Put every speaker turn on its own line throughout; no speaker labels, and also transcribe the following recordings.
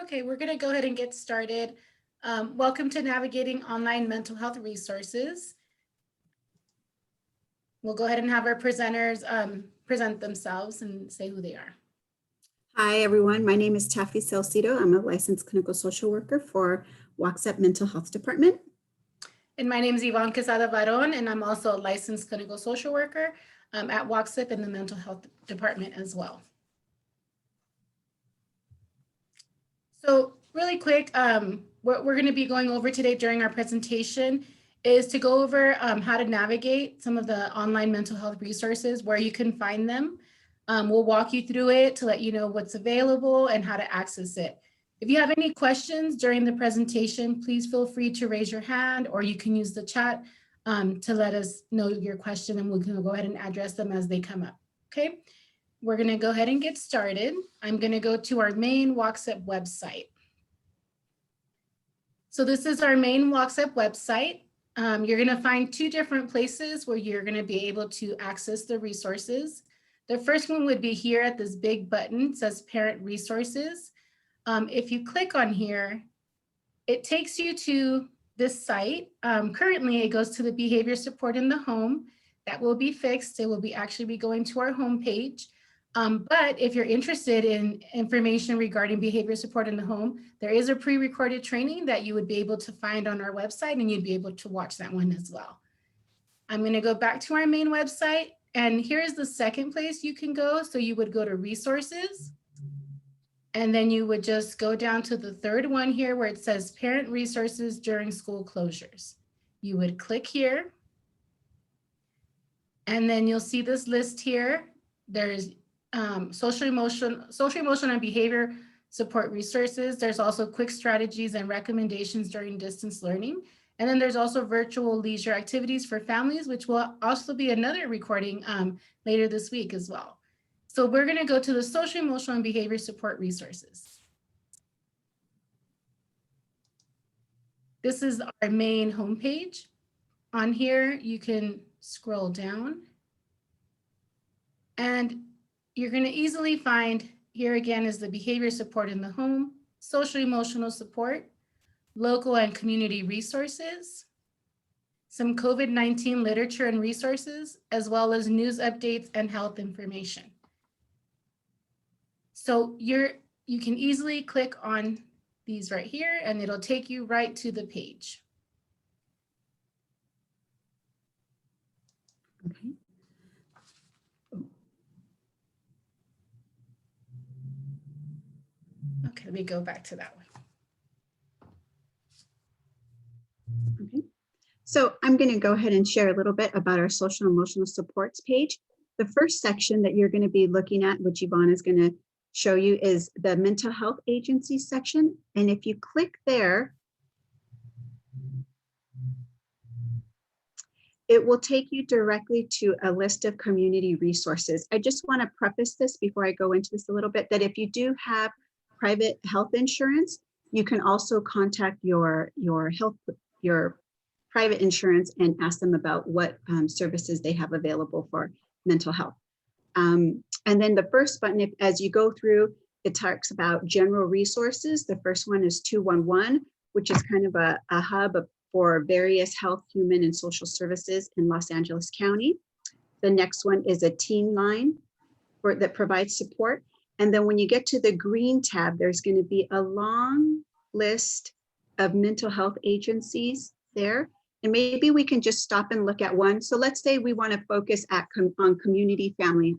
Okay, we're going to go ahead and get started. Welcome to Navigating Online Mental Health Resources. We'll go ahead and have our presenters present themselves and say who they are.
Hi, everyone. My name is Taffy Salcido. I'm a licensed clinical social worker for WACSEP Mental Health Department.
And my name is Yvonne Quesada Varon, and I'm also a licensed clinical social worker at WACSEP in the Mental Health Department as well. So really quick, what we're going to be going over today during our presentation is to go over how to navigate some of the online mental health resources, where you can find them. We'll walk you through it to let you know what's available and how to access it. If you have any questions during the presentation, please feel free to raise your hand, or you can use the chat to let us know your question, and we can go ahead and address them as they come up. Okay, we're going to go ahead and get started. I'm going to go to our main WACSEP website. So this is our main WACSEP website. You're going to find two different places where you're going to be able to access the resources. The first one would be here at this big button. It says Parent Resources. If you click on here, it takes you to this site. Currently, it goes to the behavior support in the home. That will be fixed. It will be actually be going to our homepage. But if you're interested in information regarding behavior support in the home, there is a pre-recorded training that you would be able to find on our website, and you'd be able to watch that one as well. I'm going to go back to our main website, and here's the second place you can go. So you would go to resources, and then you would just go down to the third one here where it says Parent Resources during school closures. You would click here, and then you'll see this list here. There's social, emotional, and behavior support resources. There's also quick strategies and recommendations during distance learning. And then there's also virtual leisure activities for families, which will also be another recording later this week as well. So we're going to go to the social, emotional, and behavior support resources. This is our main homepage. On here, you can scroll down, and you're going to easily find, here again is the behavior support in the home, social emotional support, local and community resources, some COVID-19 literature and resources, as well as news updates and health information. So you can easily click on these right here, and it'll take you right to the page.
Okay.
Okay, let me go back to that one.
Okay. So I'm going to go ahead and share a little bit about our social emotional supports page. The first section that you're going to be looking at, which Yvonne is going to show you, is the mental health agency section. And if you click there, it will take you directly to a list of community resources. I just want to preface this before I go into this a little bit, that if you do have private health insurance, you can also contact your private insurance and ask them about what services they have available for mental health. And then the first button, as you go through, it talks about general resources. The first one is 211, which is kind of a hub for various health, human, and social services in Los Angeles County. The next one is a teen line that provides support. And then when you get to the green tab, there's going to be a long list of mental health agencies there. And maybe we can just stop and look at one. So let's say we want to focus on Community Family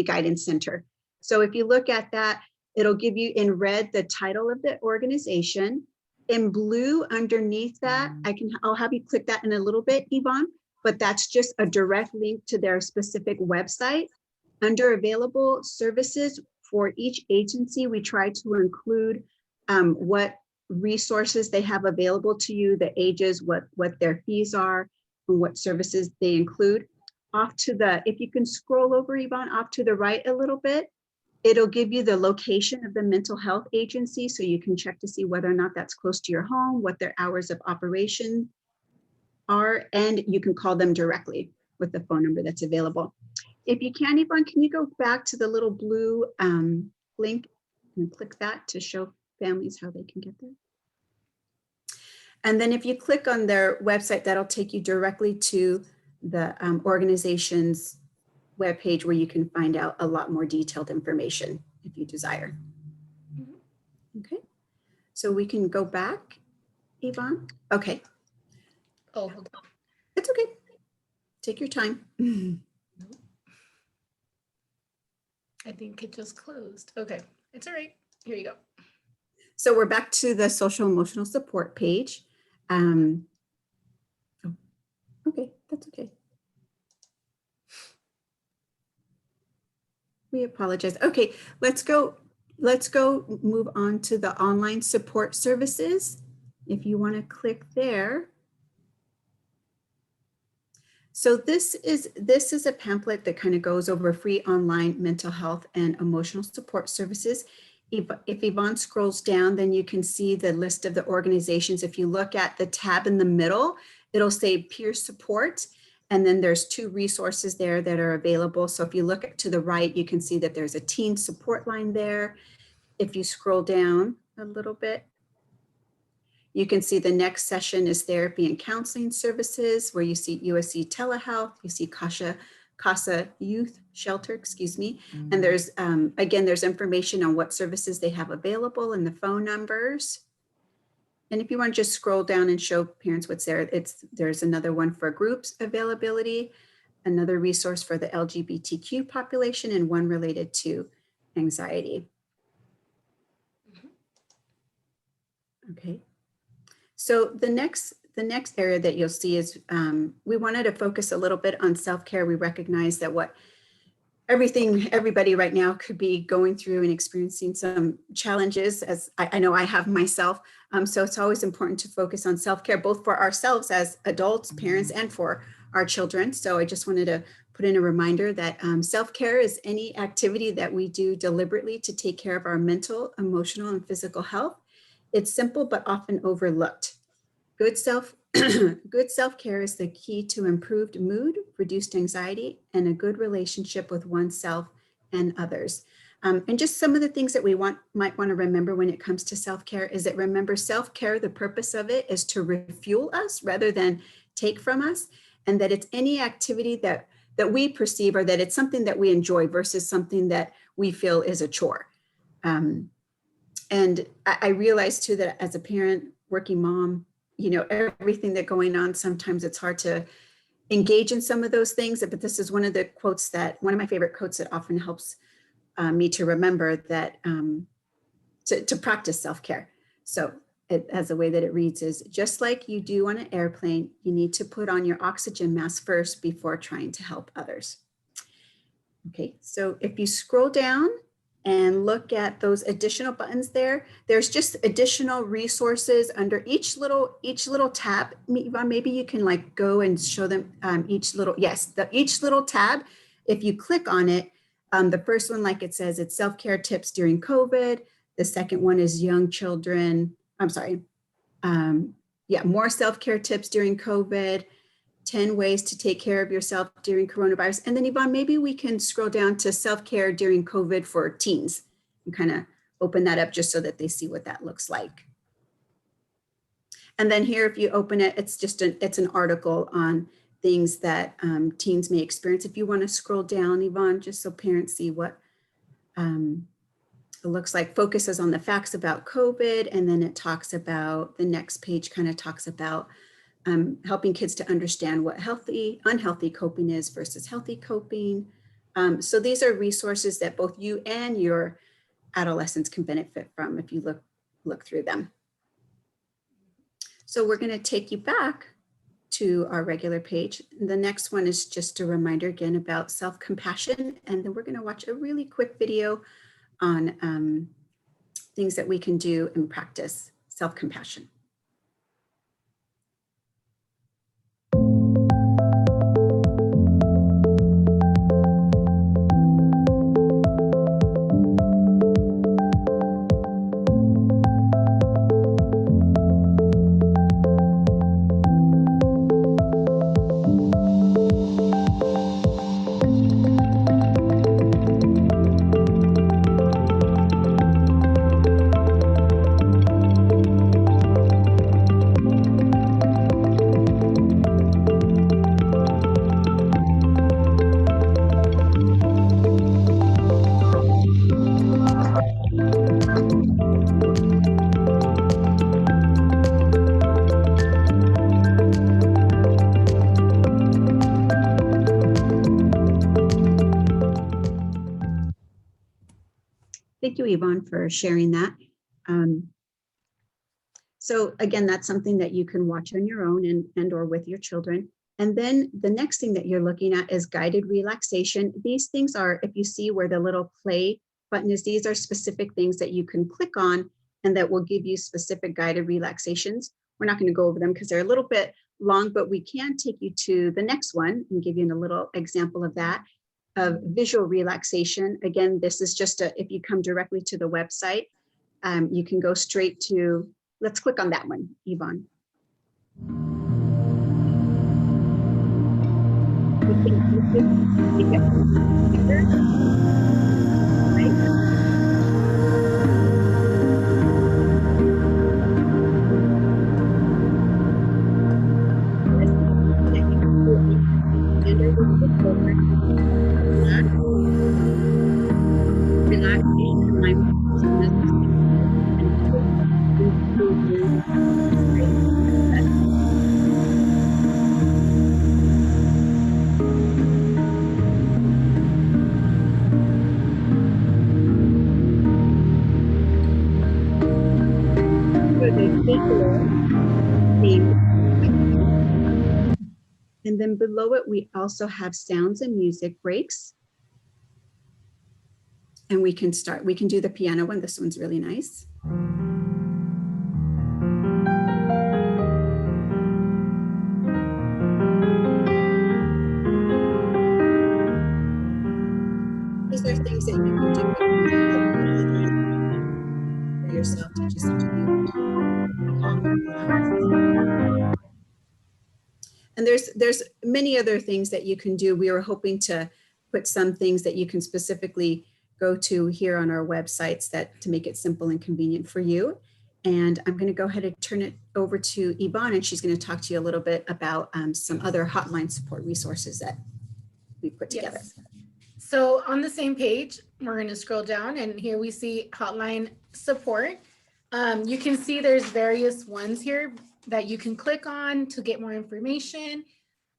Guidance Center. So if you look at that, it'll give you in red the title of the organization. In blue underneath that, I'll have you click that in a little bit, Yvonne, but that's just a direct link to their specific website. Under available services for each agency, we try to include what resources they have available to you, the ages, what their fees are, and what services they include. Off to the, if you can scroll over, Yvonne, off to the right a little bit, it'll give you the location of the mental health agency, so you can check to see whether or not that's close to your home, what their hours of operation are, and you can call them directly with the phone number that's available. If you can, Yvonne, can you go back to the little blue link and click that to show families how they can get there. And then if you click on their website, that'll take you directly to the organization's webpage where you can find out a lot more detailed information if you desire. Okay, so we can go back, Yvonne. Okay.
Oh, hold on.
It's okay. Take your time.
I think it just closed. Okay, it's all right. Here you go.
So we're back to the social emotional support page. Oh, okay, that's okay. We apologize. Okay, let's go move on to the online support services. If you want to click there. So this is a pamphlet that kind of goes over free online mental health and emotional support services. If Yvonne scrolls down, then you can see the list of the organizations. If you look at the tab in the middle, it'll say peer support. And then there's 2 resources there that are available. So if you look to the right, you can see that there's a teen support line there. If you scroll down a little bit, you can see the next session is therapy and counseling services, where you see USC telehealth, you see CASA Youth Shelter, excuse me. And there's, again, there's information on what services they have available and the phone numbers. And if you want to just scroll down and show parents what's there, there's another one for groups availability, another resource for the LGBTQ population, and one related to anxiety. Okay. So the next area that you'll see is we wanted to focus a little bit on self-care. We recognize that everybody right now could be going through and experiencing some challenges, as I know I have myself. So it's always important to focus on self-care, both for ourselves as adults, parents, and for our children. So I just wanted to put in a reminder that self-care is any activity that we do deliberately to take care of our mental, emotional, and physical health. It's simple, but often overlooked. Good self-care is the key to improved mood, reduced anxiety, and a good relationship with oneself and others. And just some of the things that we might want to remember when it comes to self-care is that, remember, self-care, the purpose of it is to refuel us rather than take from us, and that it's any activity that we perceive, or that it's something that we enjoy versus something that we feel is a chore. And I realize too that as a parent, working mom, you know, everything that's going on, sometimes it's hard to engage in some of those things. But this is one of my favorite quotes that often helps me to remember that to practice self-care. So as the way that it reads is, just like you do on an airplane, you need to put on your oxygen mask first before trying to help others. Okay, so if you scroll down and look at those additional buttons there's just additional resources under each little tab. Yvonne, maybe you can like go and show them each little tab. If you click on it, the first one, like it says, it's self-care tips during COVID. The second one is young children. More self-care tips during COVID. 10 ways to take care of yourself during coronavirus. And then Yvonne, maybe we can scroll down to self-care during COVID for teens and kind of open that up just so that they see what that looks like. And then here, if you open it, it's an article on things that teens may experience. If you want to scroll down, Yvonne, just so parents see what it looks like, focuses on the facts about COVID. And then it talks about, the next page kind of talks about helping kids to understand what unhealthy coping is versus healthy coping. So these are resources that both you and your adolescents can benefit from if you look through them. So we're going to take you back to our regular page. The next one is just a reminder again about self-compassion. And then we're going to watch a really quick video on things that we can do and practice self-compassion. Thank you, Yvonne, for sharing that. So again, that's something that you can watch on your own and or with your children. And then the next thing that you're looking at is guided relaxation. These things are, if you see where the little play button is, these are specific things that you can click on and that will give you specific guided relaxations. We're not going to go over them because they're a little bit long, but we can take you to the next one and give you a little example of that, of visual relaxation. Again, this is just if you come directly to the website, you can go straight to, let's click on that one, Yvonne. And then below it, we also have sounds and music breaks. And we can do the piano one. This one's really nice. These are things that you can do for yourself to just and there's many other things that you can do. We were hoping to put some things that you can specifically go to here on our websites to make it simple and convenient for you. And I'm going to go ahead and turn it over to Yvonne, and she's going to talk to you a little bit about some other hotline support resources that we put together.
Yes. So on the same page, we're going to scroll down, and here we see hotline support. You can see there's various ones here that you can click on to get more information.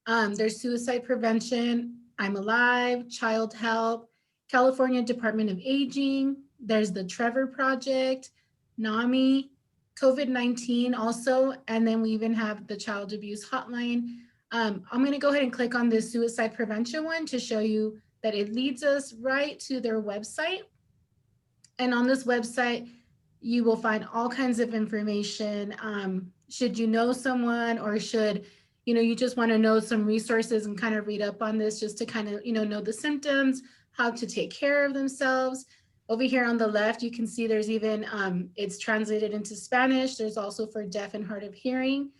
There's suicide prevention, I'm Alive, Child Help, California Department of Aging. There's the Trevor Project, NAMI, COVID-19 also, and then we even have the child abuse hotline. I'm going to go ahead and click on this suicide prevention one to show you that it leads us right to their website. And on this website, you will find all kinds of information. Should you know someone, or should, you just want to know some resources and kind of read up on this just to kind of, know the symptoms, how to take care of themselves. Over here on the left, you can see there's even, it's translated into Spanish. There's also for deaf and hard of hearing.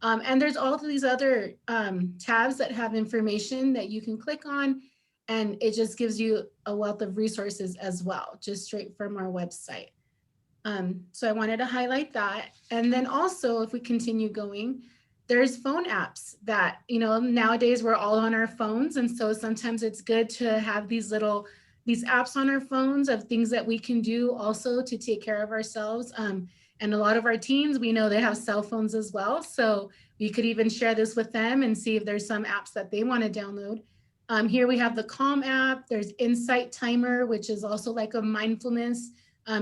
And there's all of these other tabs that have information that you can click on. And it just gives you a wealth of resources as well, just straight from our website. So I wanted to highlight that. And then also, if we continue going, there's phone apps that, nowadays we're all on our phones. And so sometimes it's good to have these apps on our phones of things that we can do also to take care of ourselves. And a lot of our teens, we know they have cell phones as well. So we could even share this with them and see if there's some apps that they want to download. Here we have the Calm app. There's Insight Timer, which is also like a mindfulness,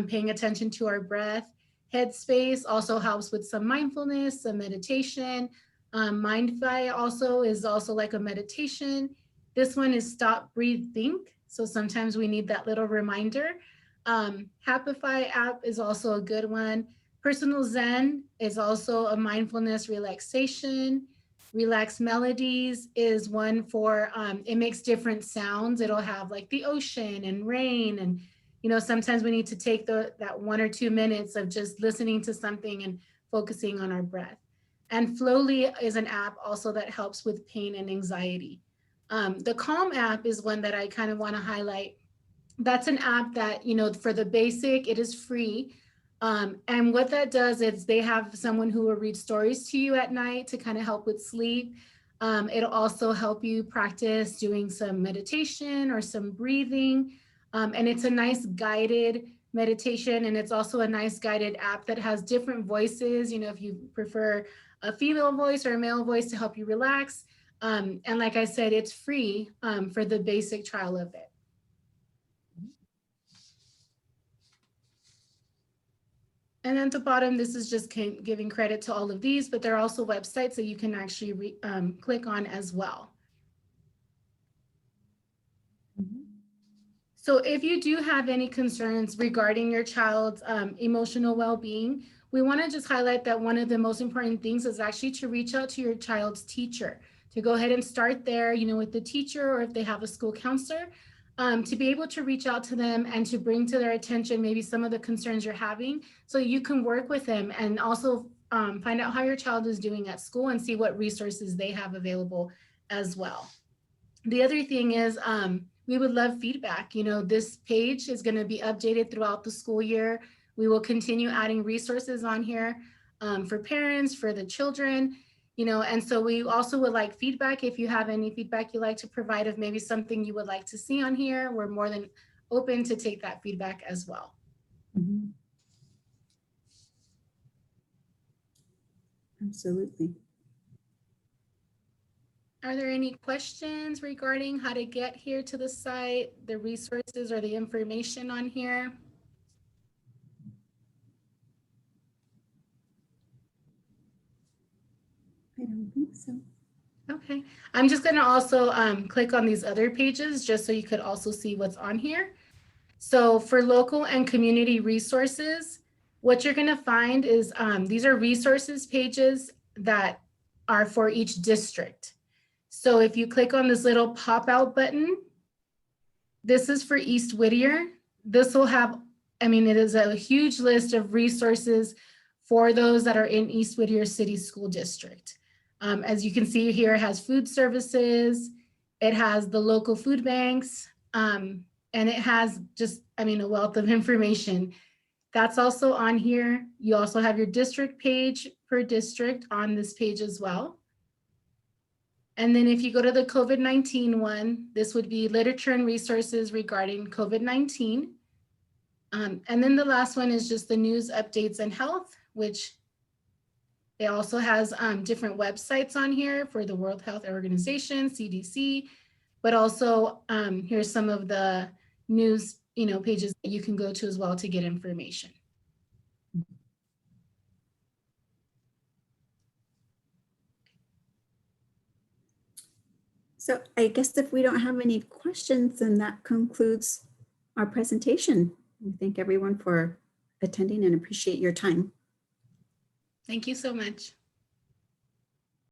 paying attention to our breath. Headspace also helps with some mindfulness, some meditation. Mindfy also is also like a meditation. This one is Stop, Breathe, Think. So sometimes we need that little reminder. Happify app is also a good one. Personal Zen is also a mindfulness relaxation. Relax Melodies is one for, it makes different sounds. It'll have like the ocean and rain, and sometimes we need to take that 1 or 2 minutes of just listening to something and focusing on our breath. And Flowly is an app also that helps with pain and anxiety. The Calm app is one that I kind of want to highlight. That's an app that, for the basic, it is free. And what that does is they have someone who will read stories to you at night to kind of help with sleep. It'll also help you practice doing some meditation or some breathing. And it's a nice guided meditation. And it's also a nice guided app that has different voices, if you prefer a female voice or a male voice to help you relax. And like I said, it's free for the basic trial of it. And then at the bottom, this is just giving credit to all of these, but there are also websites that you can actually click on as well. So if you do have any concerns regarding your child's emotional well-being, we want to just highlight that one of the most important things is actually to reach out to your child's teacher, to go ahead and start there, you know, with the teacher, or if they have a school counselor, to be able to reach out to them and to bring to their attention maybe some of the concerns you're having, so you can work with them and also find out how your child is doing at school and see what resources they have available as well. The other thing is, we would love feedback. You know, this page is going to be updated throughout the school year. We will continue adding resources on here for parents, for the children, you know, and so we also would like feedback. If you have any feedback you'd like to provide of maybe something you would like to see on here, we're more than open to take that feedback as well.
Mm-hmm. Absolutely.
Are there any questions regarding how to get here to the site, the resources or the information on here?
I don't think so.
Okay, I'm just going to also click on these other pages just so you could also see what's on here. So for local and community resources, what you're going to find is these are resources pages that are for each district. So if you click on this little pop-out button, this is for East Whittier. This will have, I mean, it is a huge list of resources for those that are in East Whittier City School District. As you can see here, it has food services, it has the local food banks, and it has just, I mean, a wealth of information. That's also on here. You also have your district page per district on this page as well. And then if you go to the COVID-19 one, this would be literature and resources regarding COVID-19. And then the last one is just the news, updates, and health, which it also has different websites on here for the World Health Organization, CDC, but also here's some of the news, you know, pages that you can go to as well to get information.
So I guess if we don't have any questions, then that concludes our presentation. We thank everyone for attending and appreciate your time.
Thank you so much.